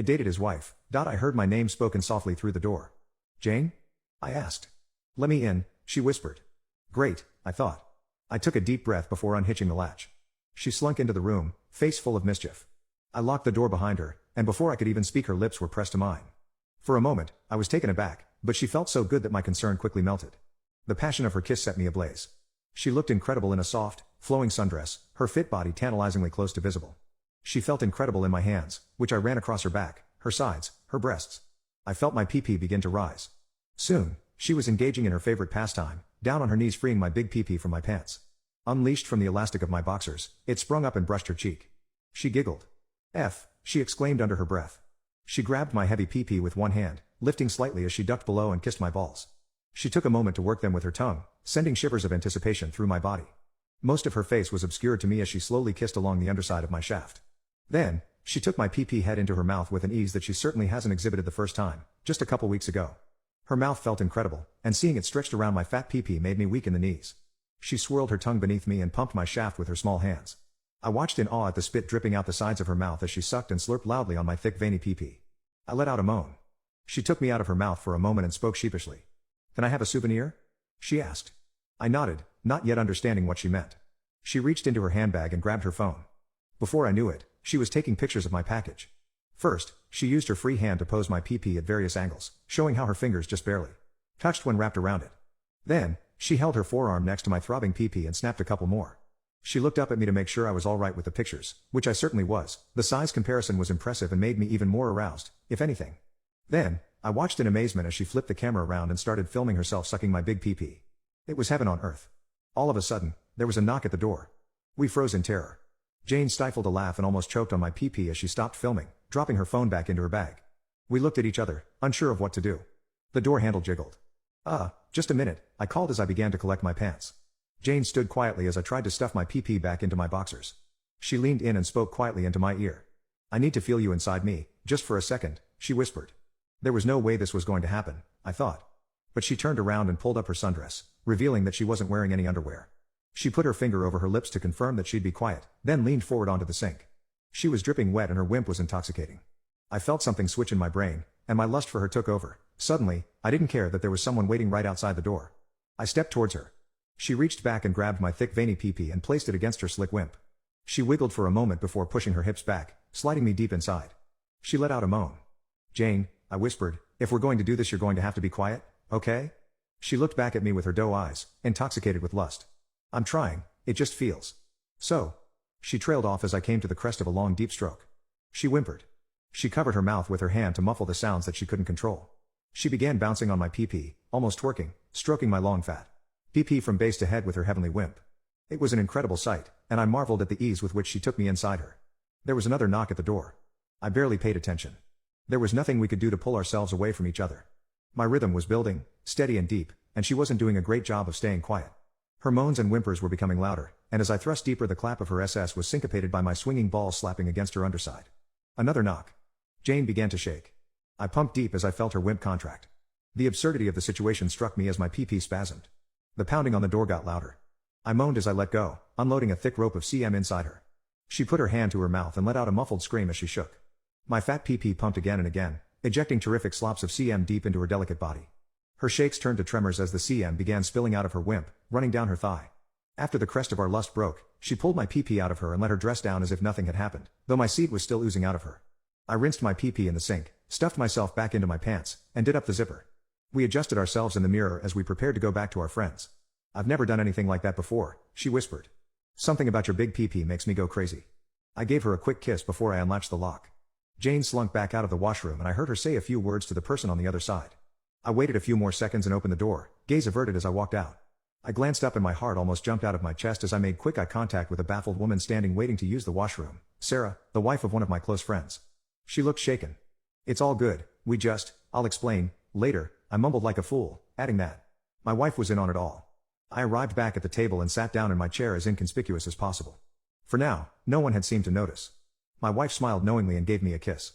I dated his wife. I heard my name spoken softly through the door. Jane? I asked. Let me in, she whispered. Great, I thought. I took a deep breath before unhitching the latch. She slunk into the room, face full of mischief. I locked the door behind her, and before I could even speak her lips were pressed to mine. For a moment, I was taken aback, but she felt so good that my concern quickly melted. The passion of her kiss set me ablaze. She looked incredible in a soft, flowing sundress, her fit body tantalizingly close to visible. She felt incredible in my hands, which I ran across her back, her sides, her breasts. I felt my pee-pee begin to rise. Soon, she was engaging in her favorite pastime, down on her knees freeing my big pee-pee from my pants. Unleashed from the elastic of my boxers, it sprung up and brushed her cheek. She giggled. F, she exclaimed under her breath. She grabbed my heavy pee-pee with one hand, lifting slightly as she ducked below and kissed my balls. She took a moment to work them with her tongue, sending shivers of anticipation through my body. Most of her face was obscured to me as she slowly kissed along the underside of my shaft. Then, she took my pee-pee head into her mouth with an ease that she certainly hasn't exhibited the first time, just a couple weeks ago. Her mouth felt incredible, and seeing it stretched around my fat pee-pee made me weak in the knees. She swirled her tongue beneath me and pumped my shaft with her small hands. I watched in awe at the spit dripping out the sides of her mouth as she sucked and slurped loudly on my thick veiny pee-pee. I let out a moan. She took me out of her mouth for a moment and spoke sheepishly. Can I have a souvenir? She asked. I nodded, not yet understanding what she meant. She reached into her handbag and grabbed her phone. Before I knew it, she was taking pictures of my package. First, she used her free hand to pose my pee-pee at various angles, showing how her fingers just barely touched when wrapped around it. Then, she held her forearm next to my throbbing pee-pee and snapped a couple more. She looked up at me to make sure I was all right with the pictures, which I certainly was. The size comparison was impressive and made me even more aroused, if anything. Then, I watched in amazement as she flipped the camera around and started filming herself sucking my big pee-pee. It was heaven on earth. All of a sudden, there was a knock at the door. We froze in terror. Jane stifled a laugh and almost choked on my pee-pee as she stopped filming, dropping her phone back into her bag. We looked at each other, unsure of what to do. The door handle jiggled. Just a minute, I called as I began to collect my pants. Jane stood quietly as I tried to stuff my pee-pee back into my boxers. She leaned in and spoke quietly into my ear. I need to feel you inside me, just for a second, she whispered. There was no way this was going to happen, I thought. But she turned around and pulled up her sundress, revealing that she wasn't wearing any underwear. She put her finger over her lips to confirm that she'd be quiet, then leaned forward onto the sink. She was dripping wet and her wimp was intoxicating. I felt something switch in my brain, and my lust for her took over. Suddenly, I didn't care that there was someone waiting right outside the door. I stepped towards her. She reached back and grabbed my thick veiny pee-pee and placed it against her slick wimp. She wiggled for a moment before pushing her hips back, sliding me deep inside. She let out a moan. Jane, I whispered, if we're going to do this you're going to have to be quiet, okay? She looked back at me with her doe eyes, intoxicated with lust. I'm trying, it just feels so. She trailed off as I came to the crest of a long deep stroke. She whimpered. She covered her mouth with her hand to muffle the sounds that she couldn't control. She began bouncing on my pee-pee, almost twerking, stroking my long fat pee-pee from base to head with her heavenly wimp. It was an incredible sight, and I marveled at the ease with which she took me inside her. There was another knock at the door. I barely paid attention. There was nothing we could do to pull ourselves away from each other. My rhythm was building, steady and deep, and she wasn't doing a great job of staying quiet. Her moans and whimpers were becoming louder, and as I thrust deeper the clap of her SS was syncopated by my swinging balls slapping against her underside. Another knock. Jane began to shake. I pumped deep as I felt her wimp contract. The absurdity of the situation struck me as my pee-pee spasmed. The pounding on the door got louder. I moaned as I let go, unloading a thick rope of CM inside her. She put her hand to her mouth and let out a muffled scream as she shook. My fat pee-pee pumped again and again, ejecting terrific slops of CM deep into her delicate body. Her shakes turned to tremors as the CM began spilling out of her wimp, running down her thigh. After the crest of our lust broke, she pulled my pee-pee out of her and let her dress down as if nothing had happened, though my seed was still oozing out of her. I rinsed my pee-pee in the sink, stuffed myself back into my pants, and did up the zipper. We adjusted ourselves in the mirror as we prepared to go back to our friends. I've never done anything like that before, she whispered. Something about your big pee-pee makes me go crazy. I gave her a quick kiss before I unlatched the lock. Jane slunk back out of the washroom and I heard her say a few words to the person on the other side. I waited a few more seconds and opened the door, gaze averted as I walked out. I glanced up and my heart almost jumped out of my chest as I made quick eye contact with a baffled woman standing waiting to use the washroom, Sarah, the wife of one of my close friends. She looked shaken. It's all good, I'll explain, later, I mumbled like a fool, adding that my wife was in on it all. I arrived back at the table and sat down in my chair as inconspicuous as possible. For now, no one had seemed to notice. My wife smiled knowingly and gave me a kiss.